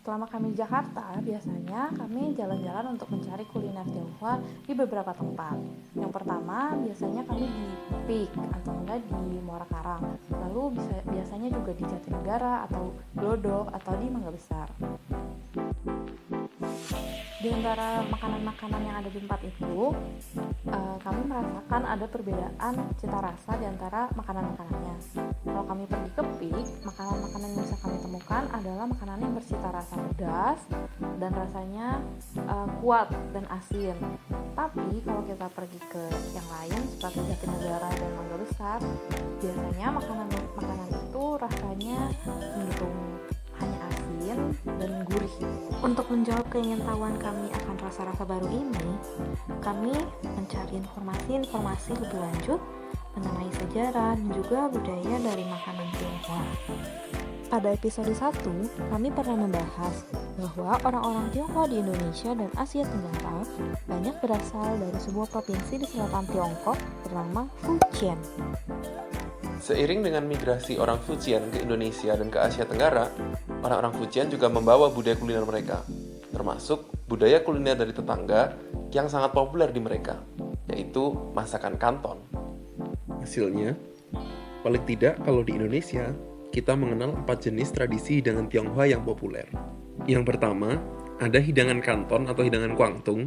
Selama kami di Jakarta, biasanya kami jalan-jalan untuk mencari kuliner Tionghoa di beberapa tempat. Yang pertama, biasanya kami di Peak atau enggak di Muara Karang. Lalu biasanya juga di Jatinegara atau Glodok atau di Mangga Besar. Di antara makanan-makanan yang ada di tempat itu, kami merasakan ada perbedaan cita rasa di antara makanan-makanannya. Kalau kami pergi ke Peak, makanan-makanan yang bisa kami temukan adalah makanan yang bercita rasa pedas dan rasanya kuat dan asin. Tapi kalau kita pergi ke yang lain seperti Jatinegara dan Mangga Besar, biasanya makanan-makanan itu rasanya cenderung hanya asin dan gurih. Untuk menjawab keingintahuan kami akan rasa-rasa baru ini, kami mencari informasi lebih lanjut mengenai sejarah dan juga budaya dari makanan Tionghoa. Pada episode 1, kami pernah membahas bahwa orang-orang Tionghoa di Indonesia dan Asia Tenggara banyak berasal dari sebuah provinsi di selatan Tiongkok bernama Fujian. Seiring dengan migrasi orang Fujian ke Indonesia dan ke Asia Tenggara, orang-orang Fujian juga membawa budaya kuliner mereka, termasuk budaya kuliner dari tetangga yang sangat populer di mereka, yaitu masakan Kanton. Hasilnya, paling tidak kalau di Indonesia, kita mengenal 4 jenis tradisi hidangan Tionghoa yang populer. Yang pertama, ada hidangan Kanton atau hidangan Kwangtung,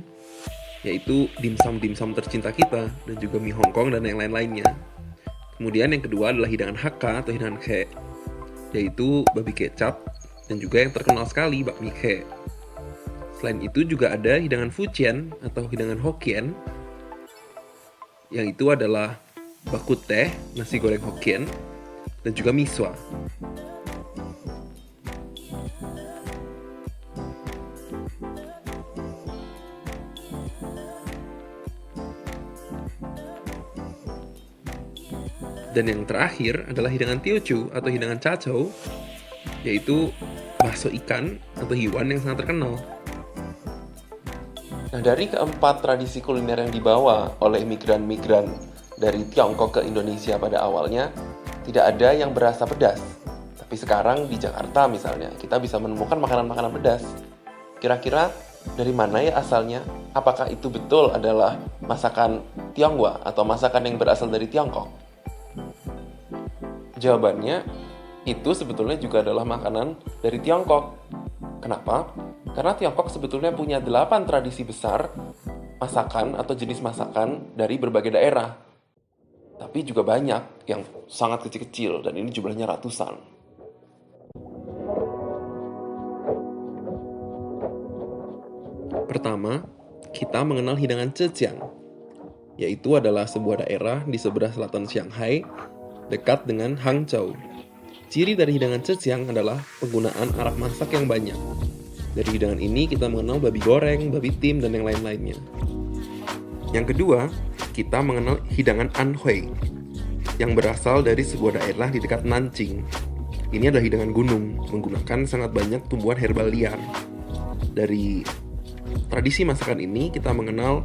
yaitu dimsum-dimsum tercinta kita, dan juga mie Hongkong dan yang lain-lainnya. Kemudian yang kedua adalah hidangan Hakka atau hidangan Khe, yaitu babi kecap dan juga yang terkenal sekali bakmi Khe. Selain itu juga ada hidangan Fujian atau hidangan Hokkien, yang itu adalah bakut teh, nasi goreng Hokkien, dan juga miswa. Dan yang terakhir adalah hidangan Teochew atau hidangan Cacau, yaitu bakso ikan atau hiwan yang sangat terkenal. Nah, dari keempat tradisi kuliner yang dibawa oleh migran-migran dari Tiongkok ke Indonesia pada awalnya, tidak ada yang berasa pedas. Tapi sekarang di Jakarta misalnya, kita bisa menemukan makanan-makanan pedas. Kira-kira dari mana ya asalnya? Apakah itu betul adalah masakan Tionghoa atau masakan yang berasal dari Tiongkok? Jawabannya, itu sebetulnya juga adalah makanan dari Tiongkok. Kenapa? Karena Tiongkok sebetulnya punya 8 tradisi besar masakan atau jenis masakan dari berbagai daerah. Tapi juga banyak yang sangat kecil-kecil dan ini jumlahnya ratusan. Pertama, kita mengenal hidangan Zhejiang, yaitu adalah sebuah daerah di sebelah selatan Shanghai dekat dengan Hangzhou. Ciri dari hidangan Zhejiang adalah penggunaan arak masak yang banyak. Dari hidangan ini kita mengenal babi goreng, babi tim, dan yang lain-lainnya. Yang kedua, kita mengenal hidangan Anhui, yang berasal dari sebuah daerah di dekat Nanjing. Ini adalah hidangan gunung, menggunakan sangat banyak tumbuhan herbal liar. Dari tradisi masakan ini, kita mengenal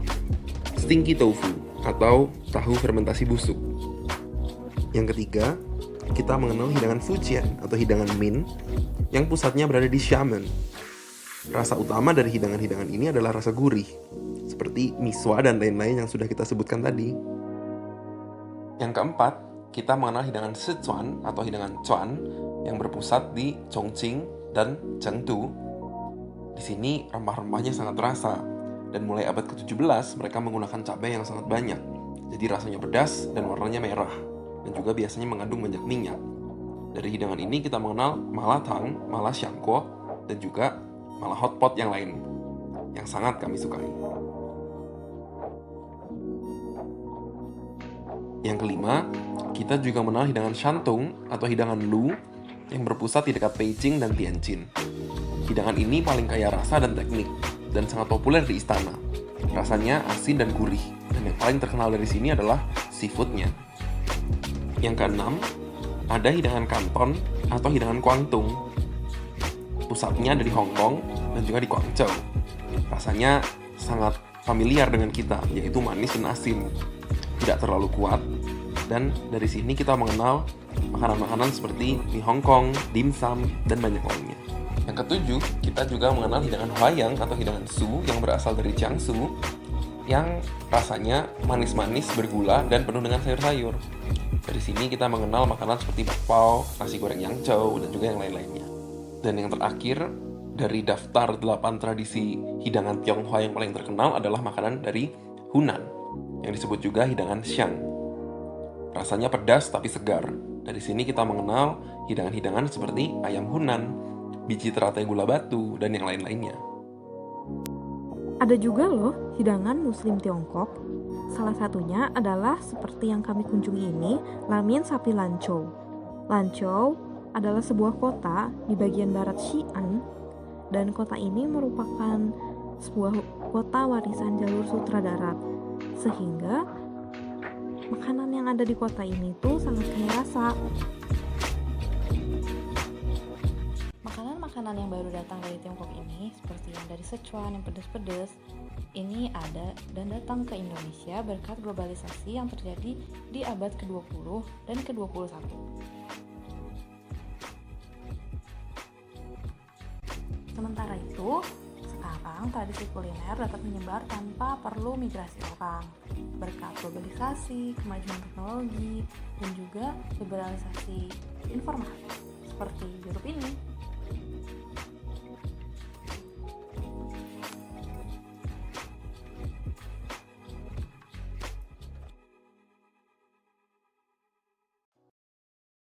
stinky tofu, atau tahu fermentasi busuk. Yang ketiga, kita mengenal hidangan Fujian atau hidangan Min yang pusatnya berada di Xiamen. Rasa utama dari hidangan-hidangan ini adalah rasa gurih, seperti miswa dan lain-lain yang sudah kita sebutkan tadi. Yang keempat, kita mengenal hidangan Sichuan atau hidangan Chuan yang berpusat di Chongqing dan Chengdu. Di sini rempah-rempahnya sangat terasa, dan mulai abad ke-17 mereka menggunakan cabai yang sangat banyak, jadi rasanya pedas dan warnanya merah, dan juga biasanya mengandung banyak minyak. Dari hidangan ini kita mengenal malatang, malasyangko, dan juga malah hotpot yang lain, yang sangat kami sukai. Yang kelima, kita juga mengenal hidangan shantung atau hidangan lu yang berpusat di dekat Beijing dan Tianjin. Hidangan ini paling kaya rasa dan teknik, dan sangat populer di istana. Rasanya asin dan gurih, dan yang paling terkenal dari sini adalah seafoodnya. Yang keenam, ada hidangan Kanton atau hidangan Kwangtung. Pusatnya ada di Hong Kong dan juga di Guangzhou. Rasanya sangat familiar dengan kita, yaitu manis dan asin. Tidak terlalu kuat, dan dari sini kita mengenal makanan-makanan seperti mie Hong Kong, dimsum, dan banyak lainnya. Yang ketujuh, kita juga mengenal hidangan Hwayang atau hidangan su yang berasal dari Jiangsu yang rasanya manis-manis, bergula, dan penuh dengan sayur-sayur. Dari sini kita mengenal makanan seperti bakpao, nasi goreng Yangzhou, dan juga yang lain-lainnya. Dan yang terakhir, dari daftar 8 tradisi hidangan Tionghoa yang paling terkenal adalah makanan dari Hunan, yang disebut juga hidangan Xiang. Rasanya pedas tapi segar. Dari sini kita mengenal hidangan-hidangan seperti ayam Hunan, biji teratai gula batu, dan yang lain-lainnya. Ada juga loh hidangan muslim Tiongkok. Salah satunya adalah seperti yang kami kunjungi ini, Lamin Sapi Lanzhou. Lanzhou adalah sebuah kota di bagian barat Xi'an, dan kota ini merupakan sebuah kota warisan jalur sutra darat. Sehingga makanan yang ada di kota ini tuh sangat kaya rasa. Makanan yang baru datang dari Tiongkok ini, seperti yang dari Sichuan yang pedas-pedas, ini ada dan datang ke Indonesia berkat globalisasi yang terjadi di abad ke-20 dan ke-21. Sementara itu, sekarang tradisi kuliner dapat menyebar tanpa perlu migrasi orang. Berkat globalisasi, kemajuan teknologi, dan juga liberalisasi informasi seperti YouTube ini.